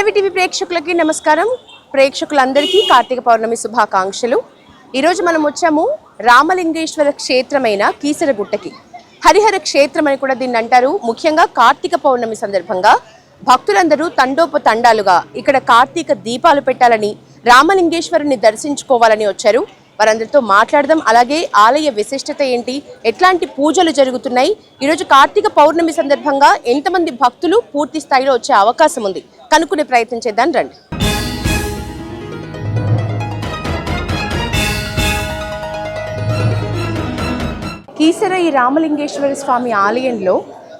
పల్లవి TV ప్రేక్షకులకి నమస్కారం. ప్రేక్షకులందరికీ కార్తీక పౌర్ణమి శుభాకాంక్షలు. ఈరోజు మనం వచ్చాము రామలింగేశ్వర క్షేత్రమైన కీసరగుట్టకి. హరిహర క్షేత్రం అని కూడా దీన్ని అంటారు. ముఖ్యంగా కార్తీక పౌర్ణమి సందర్భంగా భక్తులందరూ తండోపతండాలుగా ఇక్కడ కార్తీక దీపాలు పెట్టాలని, రామలింగేశ్వరుని దర్శించుకోవాలని వచ్చారు. వారందరితో మాట్లాడదాం. అలాగే ఆలయ విశిష్టత ఏంటి, ఎట్లాంటి పూజలు జరుగుతున్నాయి, ఈరోజు కార్తీక పౌర్ణమి సందర్భంగా ఎంతమంది భక్తులు పూర్తి స్థాయిలో వచ్చే అవకాశం ఉంది కనుక్కునే ప్రయత్నం చేద్దాం రండి. కీసర ఈ రామలింగేశ్వర స్వామి ఆలయంలో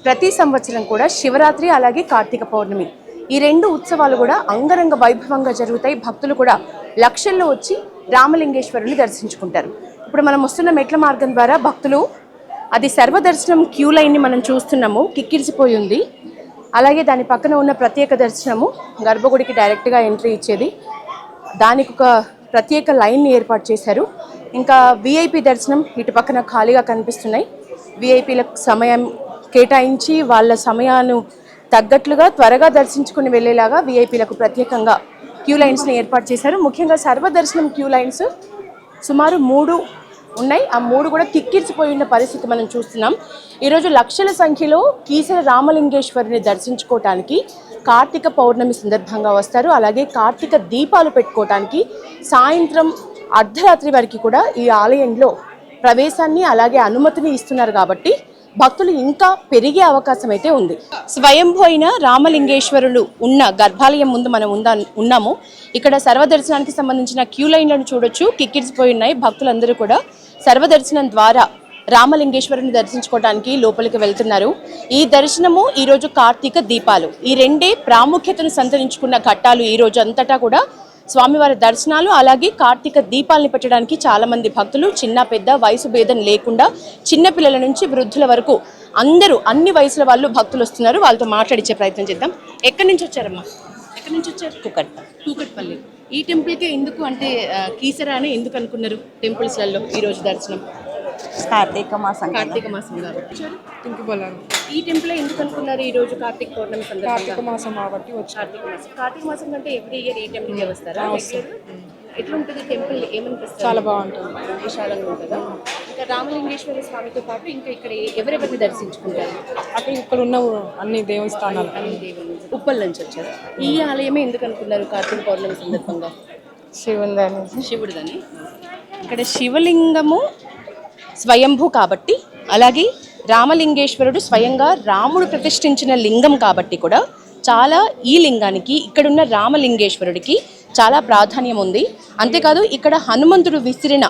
ప్రతి సంవత్సరం కూడా శివరాత్రి అలాగే కార్తీక పౌర్ణమి ఈ రెండు ఉత్సవాలు కూడా అంగరంగ వైభవంగా జరుగుతాయి. భక్తులు కూడా లక్షల్లో వచ్చి రామలింగేశ్వరుని దర్శించుకుంటారు. ఇప్పుడు మనం వస్తున్న మెట్ల మార్గం ద్వారా భక్తులు అది సర్వదర్శనం క్యూ లైన్ని మనం చూస్తున్నాము, కిక్కిరిసిపోయి ఉంది. అలాగే దాని పక్కన ఉన్న ప్రత్యేక దర్శనము గర్భగుడికి డైరెక్ట్గా ఎంట్రీ ఇచ్చేది, దానికి ఒక ప్రత్యేక లైన్ని ఏర్పాటు చేశారు. ఇంకా విఐపి దర్శనం ఇటు పక్కన ఖాళీగా కనిపిస్తున్నాయి. విఐపీలకు సమయం కేటాయించి వాళ్ళ సమయాన్ని తగ్గట్లుగా త్వరగా దర్శించుకుని వెళ్ళేలాగా విఐపీలకు ప్రత్యేకంగా క్యూ లైన్స్ని ఏర్పాటు చేశారు. ముఖ్యంగా సర్వదర్శనం క్యూ లైన్స్ సుమారు 3 ఉన్నాయి. ఆ 3 కూడా కిక్కిరిసిపోయి ఉన్న పరిస్థితి మనం చూస్తున్నాం. ఈరోజు లక్షల సంఖ్యలో కీసర రామలింగేశ్వరిని దర్శించుకోవటానికి కార్తీక పౌర్ణమి సందర్భంగా వస్తారు. అలాగే కార్తీక దీపాలు పెట్టుకోవటానికి సాయంత్రం అర్ధరాత్రి వరకు కూడా ఈ ఆలయంలో ప్రవేశాన్ని అలాగే అనుమతిని ఇస్తున్నారు. కాబట్టి భక్తులు ఇంకా పెరిగే అవకాశం అయితే ఉంది. స్వయంభూ అయిన రామలింగేశ్వరులు ఉన్న గర్భాలయం ముందు మనం ఉన్నాము. ఇక్కడ సర్వదర్శనానికి సంబంధించిన క్యూ లైన్లను చూడొచ్చు, కిక్కిరిసిపోయి ఉన్నాయి. భక్తులందరూ కూడా సర్వదర్శనం ద్వారా రామలింగేశ్వరుని దర్శించుకోవడానికి లోపలికి వెళ్తున్నారు. ఈ దర్శనము ఈరోజు కార్తీక దీపాలు ఈ రెండే ప్రాముఖ్యతను సంతరించుకున్న ఘట్టాలు. ఈ రోజు అంతటా కూడా స్వామివారి దర్శనాలు అలాగే కార్తీక దీపాలని పెట్టడానికి చాలా మంది భక్తులు, చిన్న పెద్ద వయసు భేదం లేకుండా చిన్న పిల్లల నుంచి వృద్ధుల వరకు అందరూ అన్ని వయసుల వాళ్ళు భక్తులు వస్తున్నారు. వాళ్ళతో మాట్లాడించే ప్రయత్నం చేద్దాం. ఎక్కడి నుంచి వచ్చారమ్మా? ఎక్కడి నుంచి వచ్చారు? కూకట్పల్లి. ఈ టెంపుల్కి ఎందుకు అంటే కీసరా అని ఎందుకు అనుకున్నారు? టెంపుల్స్లలో ఈరోజు దర్శనం కార్తీక మాసం కాబట్టి ఈ టెంపుల్ ఎందుకు అనుకున్నారు? ఈ రోజు కార్తీక పౌర్ణమి సందర్భంగా కార్తీక మాసం కాబట్టి కార్తీక మాసం అంటే ఎవ్రీ ఇయర్ ఈ టెంపుల్కి వస్తారా? ఎట్లా ఉంటుంది టెంపుల్? ఏమనిపిస్తుంది? చాలా బాగుంటుంది, విశాలంగా ఉంటుందా? ఇంకా రామలింగేశ్వర స్వామితో పాటు ఇంకా ఇక్కడ ఎవరెవరిని దర్శించుకుంటారు? అక్కడ ఇక్కడ ఉన్న అన్ని దేవస్థానాలు, అన్ని దేవుళ్ళు. ఉప్పల్ నుంచి వచ్చారు. ఈ ఆలయమే ఎందుకు అనుకున్నారు కార్తీక పౌర్ణమి సందర్భంగా? శివుడిదని. ఇక్కడ శివలింగము స్వయంభూ కాబట్టి, అలాగే రామలింగేశ్వరుడు స్వయంగా రాముడు ప్రతిష్ఠించిన లింగం కాబట్టి కూడా చాలా ఈ లింగానికి ఇక్కడున్న రామలింగేశ్వరుడికి చాలా ప్రాధాన్యం ఉంది. అంతేకాదు ఇక్కడ హనుమంతుడు విసిరిన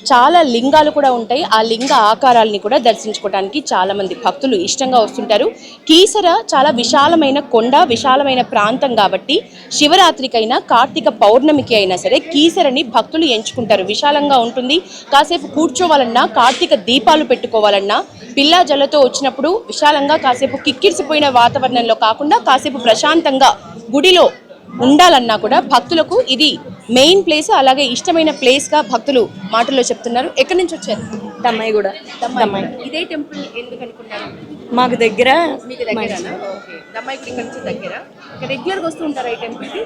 చాలా లింగాలు కూడా ఉంటాయి. ఆ లింగ ఆకారాలని కూడా దర్శించుకోవడానికి చాలా మంది భక్తులు ఇష్టంగా వస్తుంటారు. కీసర చాలా విశాలమైన కొండ, విశాలమైన ప్రాంతం కాబట్టి శివరాత్రికైనా కార్తీక పౌర్ణమికి అయినా సరే కీసరని భక్తులు ఎంచుకుంటారు. విశాలంగా ఉంటుంది. కాసేపు కూర్చోవాలన్నా, కార్తీక దీపాలు పెట్టుకోవాలన్నా, పిల్లా జల్లతో వచ్చినప్పుడు విశాలంగా కాసేపు కిక్కిరిసిపోయిన వాతావరణంలో కాకుండా కాసేపు ప్రశాంతంగా గుడిలో ఉండాలన్నా కూడా భక్తులకు ఇది మెయిన్ ప్లేస్, అలాగే ఇష్టమైన ప్లేస్గా భక్తులు మాటల్లో చెప్తున్నారు. ఎక్కడి నుంచి వచ్చారు? దమ్మాయిగూడ. ఇదే టెంపుల్ ఎందుకు అనుకున్నారు? మాకు దగ్గర. మీకు దగ్గరనా? దమ్మాయిగూడ ఇక్కడ నుంచి దగ్గర. రెగ్యులర్గా వస్తూ ఉంటారా ఈ టెంపుల్కి?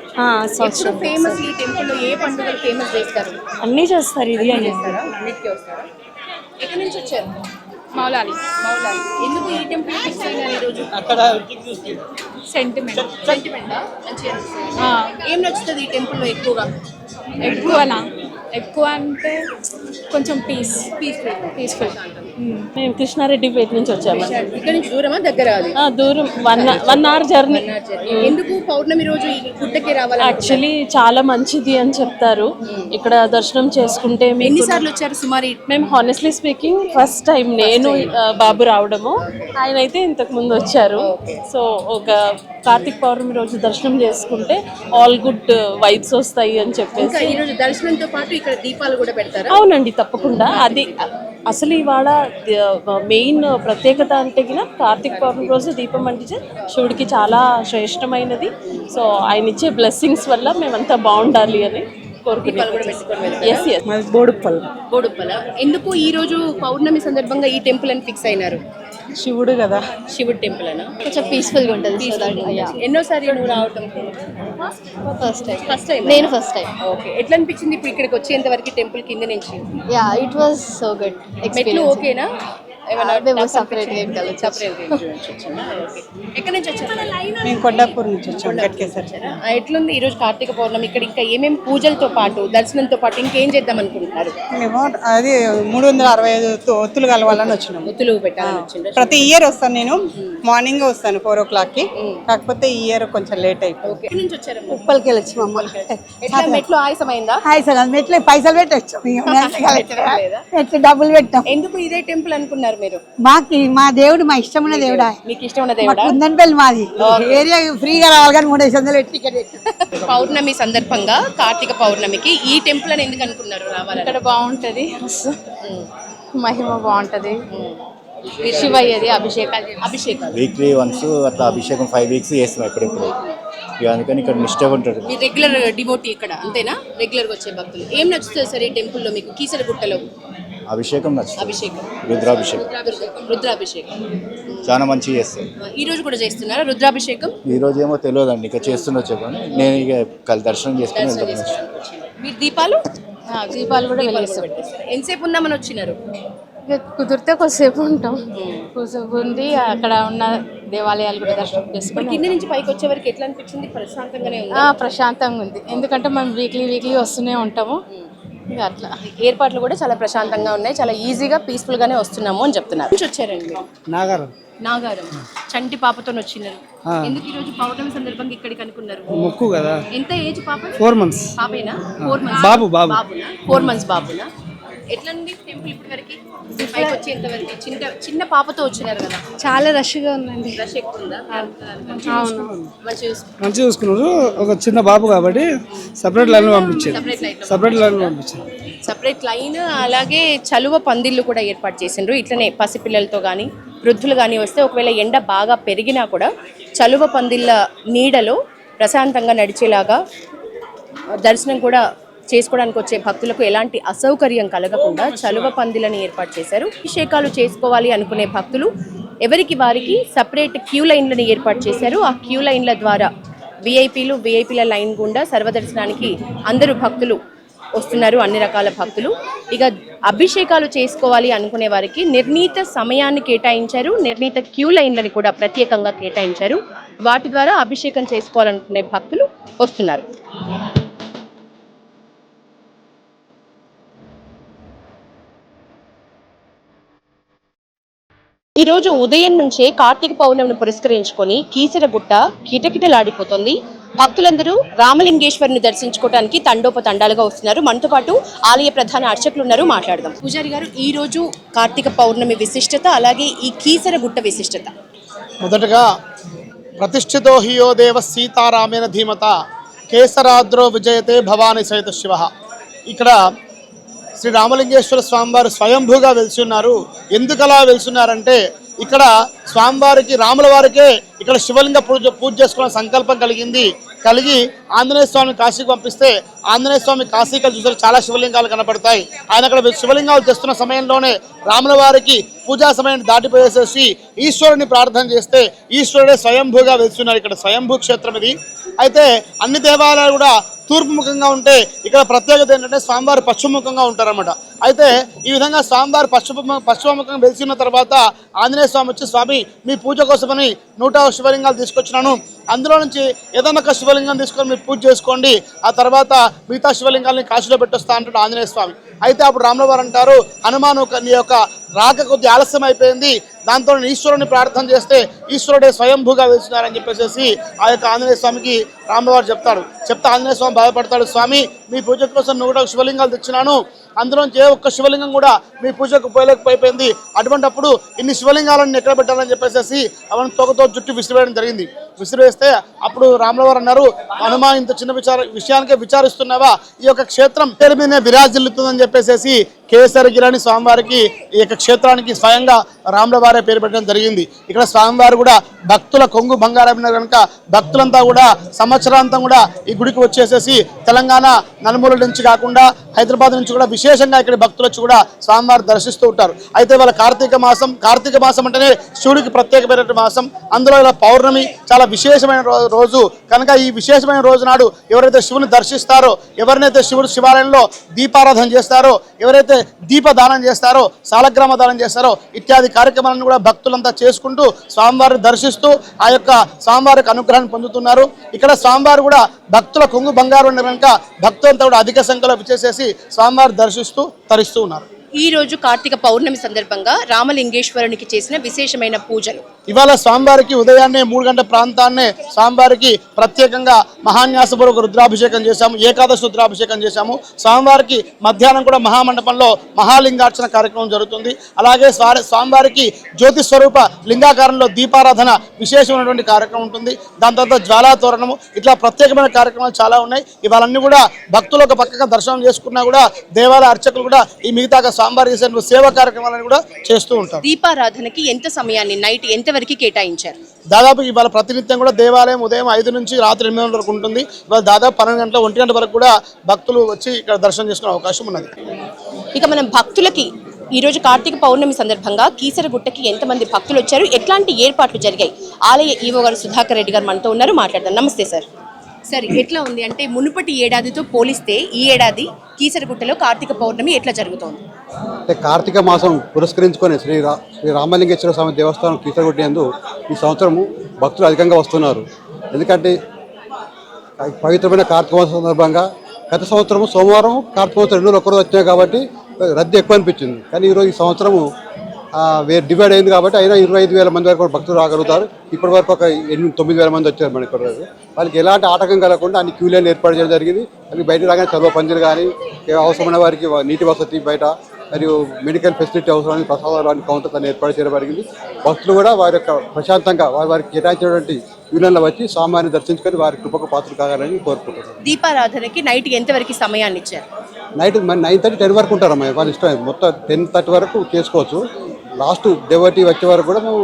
ఫేమస్ ఈ టెంపుల్లో ఏ పండుగలు ఫేమస్ చేస్తారు? అన్నీ చేస్తారు. ఇది అని చేస్తారా? అన్నిటికీ వస్తారా? ఎక్కడి నుంచి వచ్చారు? మౌలాలి. ఎందుకు ఈ టెంపుల్ ఫిక్స్ అయినారు ఈరోజు? సెంటిమెంటా? ఏం నచ్చుతుంది ఈ టెంపుల్లో ఎక్కువగా? ఎక్కువ అంటే కొంచెం పీస్ఫుల్. మేము కృష్ణారెడ్డిపేట నుంచి వచ్చాము. ఇక్కడ నుంచి దూరమా దగ్గర? అది దూరం, 1 hour జర్నీ. ఎందుకు పౌర్ణమి రోజు ఈ గుట్టకి రావాలి? యాక్చువల్లీ చాలా మంచిది అని చెప్తారు. ఇక్కడ దర్శనం చేసుకుంటే. ఎన్నిసార్లు వచ్చారు సుమారు? మేము హానెస్ట్లీ స్పీకింగ్ ఫస్ట్ టైం నేను బాబు రావడము. ఆయన అయితే ఇంతకు ముందు వచ్చారు. సో ఒక కార్తీక పౌర్ణమి రోజు దర్శనం చేసుకుంటే ఆల్ గుడ్ వైబ్స్ వస్తాయి అని చెప్పేసి. ఈరోజు దర్శనంతో పాటు ఇక్కడ దీపాలు కూడా పెడతారు? అవునండి, తప్పకుండా. అది అసలు ఇవాళ మెయిన్ ప్రత్యేకత అంటే కార్తీక పౌర్ణమి రోజు దీపం అంటించే శివుడికి చాలా శ్రేష్టమైనది. సో ఆయన ఇచ్చే బ్లెస్సింగ్స్ వల్ల మేమంతా బాగుండాలి అని బోడుప్పల. ఎందుకు ఈ రోజు పౌర్ణమి సందర్భంగా ఈ టెంపుల్ అని ఫిక్స్ అయినారు? శివుడు కదా. శివుడు టెంపుల్ అనా? కొంచెం పీస్ఫుల్గా ఉంటుంది. సో దట్ ఎన్నోసారి నువ్వు రావటం? ఫస్ట్ టైం నేను ఫస్ట్ టైం. ఓకే, ఎట్లా అనిపించింది ఇప్పుడు ఇక్కడికి వచ్చేంత వరకు టెంపుల్ కింద నుంచి? Yeah it was so good మెట్లు ఎక్స్పీరియన్స్. ఓకేనా? సెపరేట్ ఎక్కడి నుంచి వచ్చారు? మేము కొండాపూర్ నుంచి వచ్చాం, గట్కేసరి. ఎట్లుంది ఈరోజు కార్తీక పౌర్ణమి? ఇక్కడ ఇంకా ఏమేమి పూజలతో పాటు దర్శనంతో పాటు ఇంకేం చేద్దాం అనుకుంటున్నారు? మేము అది 365 ఒత్తులు కలవాలని వచ్చినాము. ఒత్తులు పెట్టాలని వచ్చిండ్రు. ప్రతి ఇయర్ వస్తాను నేను, మార్నింగ్ వస్తాను 4 o'clockకి. కాకపోతే ఈ ఇయర్ కొంచెం లేట్ అయిపోయింది. ఓకే, ఎక్కడి నుంచి వచ్చారు? ఉప్పలకి వెళ్ళొచ్చు మమ్మల్ని. ఎట్లా మెట్లు ఆయాసమైందా? హాయ్ సార్, మెట్లు పైసలు పెట్టచ్చు, మెట్లు డబ్బులు పెట్టాం. ఎందుకు ఇదే టెంపుల్ అనుకున్నారు మీరు? మా దేవుడు మా ఇష్టం ఉన్న దేవుడా, మీకు ఇష్టం ఉన్న దేవుడా? కుందన్పల్లి మాది ఏరియా, ఫ్రీగా రావాలి కానీ 300 పెట్టి టికెట్ పెట్టాం. పౌర్ణమి సందర్భంగా కార్తీక పౌర్ణమికి ఈ టెంపుల్ అని ఎందుకు అనుకున్నారు రావాలి? ఇక్కడ బాగుంటుంది, మహిమ బాగుంటుంది, శివయ్యది అభిషేకాలు వీక్లీ వన్స్ అట్లా అభిషేకం 5 weeks చేస్తాం ఎప్పుడెప్పుడు. ఇక అందుకని ఇక్కడ నిష్ఠగా ఉంటారు. మీ రెగ్యులర్ డివోటీ ఇక్కడ అంతేనా? రెగ్యులర్గా వచ్చే భక్తులు ఏం నచ్చుతుంది సార్ ఈ టెంపుల్లో మీకు? కీసరగుట్టలో అభిషేకం నచ్చుతుంది, అభిషేకం, రుద్రాభిషేకం రుద్రాభిషేకం చాలా మంచిగా చేస్తారు. ఈ రోజు కూడా చేస్తున్నారా రుద్రాభిషేకం? ఈ రోజు ఏమో తెలియదండి, ఇక చేస్తుండొచ్చు కానీ నేను ఇక దర్శనం చేసుకుని వెళ్తాను. మీరు దీపాలు కూడా వెలిగిస్తాం. ఎంతసేపు ఉందామని వచ్చినారు? కుదిరితే కొద్దిసేపు ఉంటాం, కొద్దిసేపు ఉంది. అక్కడ ఉన్న దేవాలయాలు కూడా దర్శనం చేసుకుని కింద నుంచి పైకి వచ్చే వరకు ఎట్లా అనిపించింది? ప్రశాంతంగానే ఉంది. ప్రశాంతంగా ఉంది, ఎందుకంటే మనం వీక్లీ వస్తూనే ఉంటాము. ఇక అట్లా ఏర్పాట్లు కూడా చాలా ప్రశాంతంగా ఉన్నాయి, చాలా ఈజీగా పీస్ఫుల్ గానే వస్తున్నాము అని చెప్తున్నారు. నుంచి వచ్చారండి? నాగారం చంటి పాపతో వచ్చినారు. ఎందుకు ఈ రోజు పౌర్ణమి సందర్భంగా ఇక్కడికి అనుకున్నారు? మొక్కు కదా. ఎంత ఏజ్ పాప? 4 months. పాపేనా? 4 months బాబునా? 4 months బాబునా? ఎట్లా ఉంది టెంపుల్ ఇప్పటి వరకు పైకి వచ్చేంత వరకు? చిన్న పాపతో వచ్చినారు కదా, చాలా రష్గా ఉందండి. రష్ ఎక్కువ ఉందా? మంచిగా చూసుకున్నారు. ఒక చిన్న బాబు కాబట్టి సపరేట్ లైన్ పంపించారు. సపరేట్ లైన్, అలాగే చలువ పందిళ్ళు కూడా ఏర్పాటు చేసిండ్రు. ఇట్లనే పసిపిల్లలతో కానీ వృద్ధులు కానీ వస్తే ఒకవేళ ఎండ బాగా పెరిగినా కూడా చలువ పందిళ్ళ నీడలో ప్రశాంతంగా నడిచేలాగా దర్శనం కూడా చేసుకోవడానికి వచ్చే భక్తులకు ఎలాంటి అసౌకర్యం కలగకుండా చలువ పందిలను ఏర్పాటు చేశారు. అభిషేకాలు చేసుకోవాలి అనుకునే భక్తులు ఎవరికి వారికి సపరేట్ క్యూ లైన్లను ఏర్పాటు చేశారు. ఆ క్యూ లైన్ల ద్వారా విఐపీల లైన్ గుండా సర్వదర్శనానికి అందరూ భక్తులు వస్తున్నారు, అన్ని రకాల భక్తులు. ఇక అభిషేకాలు చేసుకోవాలి అనుకునే వారికి నిర్ణీత సమయాన్ని కేటాయించారు, నిర్ణీత క్యూ లైన్లను కూడా ప్రత్యేకంగా కేటాయించారు. వాటి ద్వారా అభిషేకం చేసుకోవాలనుకునే భక్తులు వస్తున్నారు. ఈ రోజు ఉదయం నుంచే కార్తీక పౌర్ణమిని పురస్కరించుకొని కీసరగుట్ట కిటకిటలాడిపోతుంది. భక్తులందరూ రామలింగేశ్వరిని దర్శించుకోవడానికి తండోపతండాలుగా వస్తున్నారు. మనతో పాటు ఆలయ ప్రధాన అర్చకులు ఉన్నారు, మాట్లాడదాం. పూజారి గారు, ఈ రోజు కార్తీక పౌర్ణమి విశిష్టత, అలాగే ఈ కీసరగుట్ట విశిష్టత. మొదటగా ప్రతిష్ఠితో హియో దేవ సీతారామేణ ధీమత కేసరాద్రో విజయతే భవానీ సహిత శివ. ఇక్కడ శ్రీ రామలింగేశ్వర స్వామివారు స్వయంభూగా వెలిసి ఉన్నారు. ఎందుకలా వెలిసిన్నారంటే ఇక్కడ స్వామివారికి, రాముల వారికే ఇక్కడ శివలింగ పూజ చేసుకున్న సంకల్పం కలిగి ఆంజనేయ స్వామిని కాశీకి పంపిస్తే ఆంజనేయ స్వామి కాశీకి చూసారు చాలా శివలింగాలు కనపడతాయి. ఆయన అక్కడ శివలింగాలు తెస్తున్న సమయంలోనే రాముల వారికి పూజా సమయాన్ని దాటిపోయేసేసి ఈశ్వరుని ప్రార్థన చేస్తే ఈశ్వరుడే స్వయంభూగా వెలిసిన్నారు. ఇక్కడ స్వయంభూ క్షేత్రం ఇది. అయితే అన్ని దేవాలయాలు కూడా తూర్పు ముఖంగా ఉంటే ఇక్కడ ప్రత్యేకత ఏంటంటే స్వామివారు పశ్చిమముఖంగా ఉంటారన్నమాట. అయితే ఈ విధంగా స్వామివారు పశ్చిమముఖంగా వెలిసిన తర్వాత ఆంజనేయ స్వామి వచ్చి, స్వామి మీ పూజ కోసమని 101 శివలింగాలు తీసుకొచ్చినాను, అందులో నుంచి ఏదైనా ఒక శివలింగం తీసుకొని మీరు పూజ చేసుకోండి, ఆ తర్వాత మిగతా శివలింగాలని కాశీలో పెట్టొస్తా అంటాడు ఆంజనేయ స్వామి. అయితే అప్పుడు రాముల వారు అంటారు, హనుమాను నీ యొక్క రాక కొద్ది ఆలస్యం అయిపోయింది, దాంతో ఈశ్వరుని ప్రార్థన చేస్తే ఈశ్వరుడే స్వయంభూగా వెలిసినారని చెప్పేసి ఆ యొక్క ఆంజనేయ స్వామికి రాముల వారు చెప్తే ఆంజనేయ స్వామి బాధపడతాడు, స్వామి మీ పూజ కోసం 101 శివలింగాలు తెచ్చినాను, అందులోంచి ఏ ఒక్క శివలింగం కూడా మీ పూజకు పోయలేకపోయింది, అటువంటిప్పుడు ఇన్ని శివలింగాలను ఎక్కడ పెట్టాలని చెప్పేసి అవన్నీ తొగతో జుట్టు విసిరివేయడం జరిగింది. విసిరివేస్తే అప్పుడు రాముల వారు అన్నారు, హనుమా ఇంత చిన్న విషయానికే విచారిస్తున్నావా, ఈ యొక్క క్షేత్రం పేరు మీదనే విరాజిల్లుతుందని చెప్పేసి కేసరగిరి స్వామివారికి ఈ యొక్క క్షేత్రానికి స్వయంగా రాముల వారే పేరు పెట్టడం జరిగింది. ఇక్కడ స్వామివారు కూడా భక్తుల కొంగు బంగారం కనుక భక్తులంతా కూడా సంవత్సరాంతం కూడా ఈ గుడికి వచ్చేసేసి తెలంగాణ నలుమూల నుంచి కాకుండా హైదరాబాద్ నుంచి కూడా విశేషంగా ఇక్కడ భక్తులు వచ్చి కూడా స్వామివారు దర్శిస్తూ ఉంటారు. అయితే వాళ్ళ కార్తీక మాసం అంటేనే శివుడికి ప్రత్యేకమైన మాసం. అందులో ఇలా పౌర్ణమి చాలా విశేషమైన రోజు కనుక ఈ విశేషమైన రోజు నాడు ఎవరైతే శివుని దర్శిస్తారో, ఎవరినైతే శివుడు శివాలయంలో దీపారాధన చేస్తారో, ఎవరైతే దీపదానం చేస్తారో, సాలగ్రామ దానం చేస్తారో ఇత్యాది కార్యక్రమాలను కూడా భక్తులంతా చేసుకుంటూ స్వామివారిని దర్శిస్తూ ఆ యొక్క స్వామివారికి అనుగ్రహాన్ని పొందుతున్నారు. ఇక్కడ స్వామివారు కూడా భక్తుల కొంగు బంగారు ఉన్న కనుక భక్తులంతా కూడా అధిక సంఖ్యలో విచ్చేసేసి స్వామివారి దర్శిస్తూ తరిస్తూ ఉన్నారు. ఈ రోజు కార్తీక పౌర్ణమి సందర్భంగా రామలింగేశ్వరునికి చేసిన విశేషమైన పూజలు. ఇవాళ స్వామివారికి ఉదయాన్నే 3 గంటల ప్రాంతాన్నే స్వామివారికి ప్రత్యేకంగా మహాన్యాసపూర్వక రుద్రాభిషేకం చేశాము, ఏకాదశి రుద్రాభిషేకం చేశాము. స్వామివారికి మధ్యాహ్నం కూడా మహామండపంలో మహాలింగార్చన కార్యక్రమం జరుగుతుంది. అలాగే స్వామివారికి జ్యోతి స్వరూప లింగాకారంలో దీపారాధన విశేషమైనటువంటి కార్యక్రమం ఉంటుంది. దాని తర్వాత జ్వాలాతోరణము, ఇట్లా ప్రత్యేకమైన కార్యక్రమాలు చాలా ఉన్నాయి. ఇవాళన్నీ కూడా భక్తులు ఒక పక్కగా దర్శనం చేసుకున్నా కూడా దేవాలయ అర్చకులు కూడా ఈ మిగతా స్వామివారి చేసే సేవా కార్యక్రమాలను కూడా చేస్తూ ఉంటారు. దీపారాధనకి ఎంత సమయాన్ని నైట్ ఎంతవరకు కేటాయించారు? దాదాపు ఇవాళ ప్రతినిత్యం కూడా దేవాలయం ఉదయం 5 నుంచి రాత్రి 8 గంటల వరకు ఉంటుంది. ఇవాళ దాదాపు 12 గంటల 1 గంట వరకు కూడా భక్తులు వచ్చి ఇక్కడ దర్శనం చేసుకునే అవకాశం ఉన్నది. ఇక మనం భక్తులకి ఈరోజు కార్తీక పౌర్ణమి సందర్భంగా కీసరగుట్టకి ఎంతమంది భక్తులు వచ్చారు, ఎట్లాంటి ఏర్పాట్లు జరిగాయి, ఆలయ ఈవో గారు సుధాకర్ రెడ్డి గారు మనతో ఉన్నారు, మాట్లాడదాం. నమస్తే సార్. సార్, ఎట్లా ఉంది అంటే మునుపటి ఏడాదితో పోలిస్తే ఈ ఏడాది కీసరగుట్టలో కార్తీక పౌర్ణమి ఎట్లా జరుగుతోంది? అంటే కార్తీక మాసం పురస్కరించుకొని శ్రీ రామలింగేశ్వర స్వామి దేవస్థానం కీసరగుట్ట యందు ఈ సంవత్సరము భక్తులు అధికంగా వస్తున్నారు. ఎందుకంటే పవిత్రమైన కార్తీక మాసం సందర్భంగా గత సంవత్సరము సోమవారం కార్తీక మాసం 2 ఒక్కరోజు వచ్చినాయి కాబట్టి రద్దీ ఎక్కువ అనిపించింది. కానీ ఈరోజు ఈ సంవత్సరము డివైడ్ అయింది కాబట్టి అయినా 25,000 మంది వరకు భక్తులు రాగలుగుతారు. ఇప్పటి వరకు ఒక 8-9,000 మంది వచ్చారు మన ఇక్కడ. వాళ్ళకి ఎలాంటి ఆటంకం కలగకుండా అన్ని క్యూ లైన్ ఏర్పాటు చేయడం జరిగింది. అది బయట రాగానే చదువు పందిరు కానీ అవసరమైన వారికి నీటి వసతి బయట మరియు మెడికల్ ఫెసిలిటీ అవసరమైన ప్రసాదాలు అన్ని కౌంటర్స్ అన్ని ఏర్పాటు చేయడం జరిగింది. భక్తులు కూడా వారి యొక్క ప్రశాంతంగా వారికి కేటాయించినటువంటి యూనియన్లో వచ్చి స్వామివారిని దర్శించుకొని వారి కృపకు పాత్రలు కావాలని కోరుకుంటున్నారు. దీపారాధనకి నైట్ ఎంతవరకు సమయాన్ని ఇచ్చారు? నైట్ 9:30, 10 వరకు ఉంటారమ్మా. వాళ్ళ ఇష్టం, మొత్తం 10:30 వరకు చేసుకోవచ్చు. లాస్ట్ దేవటి వచ్చే వరకు కూడా మేము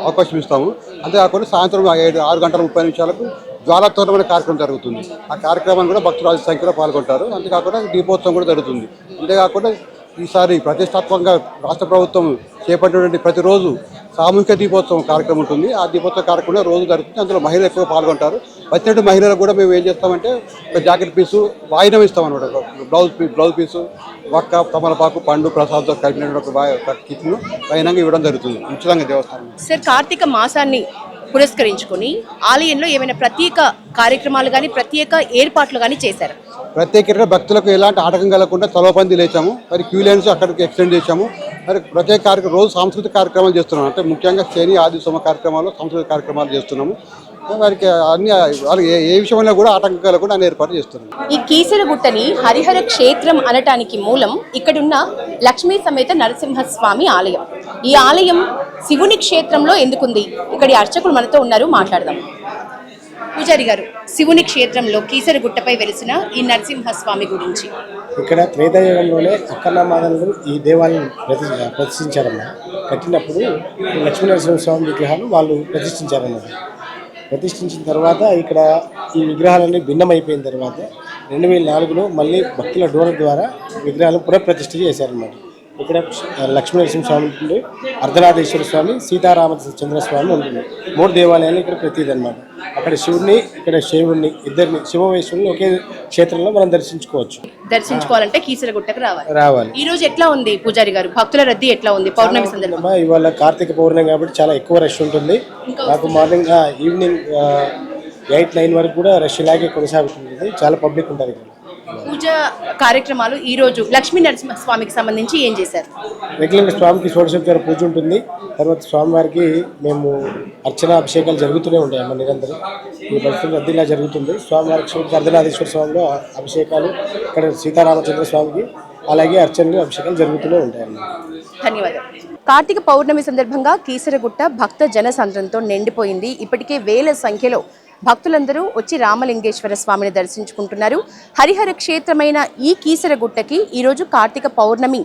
అవకాశం ఇస్తాము. అంతేకాకుండా సాయంత్రం 6 గంటల 30 నిమిషాలకు జ్వాలాతోరణమైన కార్యక్రమం జరుగుతుంది. ఆ కార్యక్రమాన్ని కూడా భక్తులు అధిక సంఖ్యలో పాల్గొంటారు. అంతేకాకుండా దీపోత్సవం కూడా జరుగుతుంది. అంతేకాకుండా ఈసారి ప్రతిష్టాత్మకంగా రాష్ట్ర ప్రభుత్వం చేపట్టినటువంటి ప్రతిరోజు సామూహిక దీపోత్సవం కార్యక్రమం ఉంటుంది. ఆ దీపోత్సవ కార్యక్రమం రోజు జరుగుతుంది. అందులో మహిళలు ఎక్కువ పాల్గొంటారు. వచ్చినట్టు మహిళలకు కూడా మేము ఏం చేస్తామంటే ఒక జాకెట్ పీసు వాయినం ఇస్తాం అనమాట. బ్లౌజ్ పీసు, వక్క, తమలపాకు, పండు, ప్రసాదంతో కలిపినటువంటి ఒక కిట్ను వాయినంగా ఇవ్వడం జరుగుతుంది ఉచితంగా దేవస్థానం. సార్, కార్తీక మాసాన్ని పురస్కరించుకొని ఆలయంలో ఏమైనా ప్రత్యేక కార్యక్రమాలు కానీ ప్రత్యేక ఏర్పాట్లు కానీ చేశారు? ప్రత్యేకంగా భక్తులకు ఎలాంటి ఆటంకం కలగకుండా తలవపంది లేచాము. మరి క్యూ లైన్స్ అక్కడికి ఎక్స్టెండ్ చేశాము. మరి ప్రత్యేక కార్యక్రమం రోజు సాంస్కృతిక కార్యక్రమాలు చేస్తున్నాము. అంటే ముఖ్యంగా శని, ఆది, సోమ కార్యక్రమాలు, సాంస్కృతిక కార్యక్రమాలు చేస్తున్నాము. వారికి అన్ని వాళ్ళకి ఏ విషయంలో కూడా ఆటంకం కలగకుండా అన్ని ఏర్పాటు చేస్తున్నాము. ఈ కీసరగుట్టని హరిహర క్షేత్రం అనటానికి మూలం ఇక్కడున్న లక్ష్మీ సమేత నరసింహస్వామి ఆలయం. ఈ ఆలయం శివుని క్షేత్రంలో ఎందుకుంది? ఇక్కడి అర్చకులు మనతో ఉన్నారు, మాట్లాడదాం. పూజారి గారు, శివుని క్షేత్రంలో కీసరగుట్టపై వెలిసిన ఈ నరసింహస్వామి గురించి. ఇక్కడ త్రేతాయుగంలోనే అక్కన్నమాదనులు ఈ దేవాలయం ప్రతిష్ఠించారన్నమాట. కట్టినప్పుడు లక్ష్మీ నరసింహస్వామి విగ్రహాలు వాళ్ళు ప్రతిష్ఠించారన్నమాట. ప్రతిష్ఠించిన తర్వాత ఇక్కడ ఈ విగ్రహాలన్నీ భిన్నమైపోయిన తర్వాత 2004లో మళ్ళీ భక్తుల డోనర్ ద్వారా విగ్రహాలు పునఃప్రతిష్ఠ చేశారన్నమాట. ఇక్కడ లక్ష్మీ నరసింహస్వామి ఉంటుంది, అర్ధనాథేశ్వర స్వామి, సీతారామచంద్ర స్వామి ఉంటుంది. 3 దేవాలయాలు ఇక్కడ ప్రతిది అనమాట. అక్కడ శివుడిని, ఇక్కడ శివుడిని, ఇద్దరిని శివవేశ్వరుని ఒకే క్షేత్రంలో మనం దర్శించుకోవాలంటే కీసరగుట్టకు రావాలి. ఈ రోజు ఎట్లా ఉంది పూజారి గారు, భక్తుల రద్దీ ఎట్లా ఉంది పౌర్ణమి సందర్భంగా? ఇవాళ కార్తీక పౌర్ణమి కాబట్టి చాలా ఎక్కువ రష్ ఉంటుంది. నాకు మార్నింగ్ ఈవినింగ్ 8-9 వరకు కూడా రష్ ఇలాగే కొనసాగుతుంది. చాలా పబ్లిక్ ఉంటారు ఇక్కడ. పూజ కార్యక్రమాలు ఈ రోజు లక్ష్మీ నరసింహస్వామికి సంబంధించి ఏం చేశారు? రెగ్యులర్గా స్వామికి షోడశోపచార పూజ ఉంటుంది. తర్వాత స్వామివారికి మేము అర్చన అభిషేకాలు జరుగుతూనే ఉంటాయి అమ్మ నిరంతరం. ఈ భక్తుల రద్దీలా జరుగుతుంది. స్వామివారికి శివుడికి అర్ధనాథేశ్వర స్వామిలో అభిషేకాలు, ఇక్కడ సీతారామచంద్ర స్వామికి అలాగే అర్చనలు, అభిషేకాలు జరుగుతూనే ఉంటాయి అన్నమాట. ధన్యవాదాలు. కార్తీక పౌర్ణమి సందర్భంగా కీసరగుట్ట భక్త జనసంద్రంతో నిండిపోయింది. ఇప్పటికే వేల సంఖ్యలో భక్తులందరూ వచ్చి రామలింగేశ్వర స్వామిని దర్శించుకుంటున్నారు. హరిహర క్షేత్రమైన ఈ కీసరగుట్టకి ఈరోజు కార్తీక పౌర్ణమి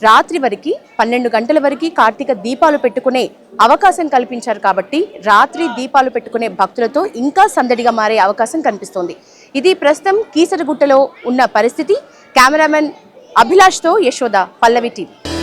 రాత్రి వరకు 12 గంటల వరకు కార్తీక దీపాలు పెట్టుకునే అవకాశం కల్పించారు. కాబట్టి రాత్రి దీపాలు పెట్టుకునే భక్తులతో ఇంకా సందడిగా మారే అవకాశం కనిపిస్తోంది. ఇది ప్రస్తుతం కీసరగుట్టలో ఉన్న పరిస్థితి. కెమెరామెన్ అభిలాష్తో యశోద, పల్లవి టీం.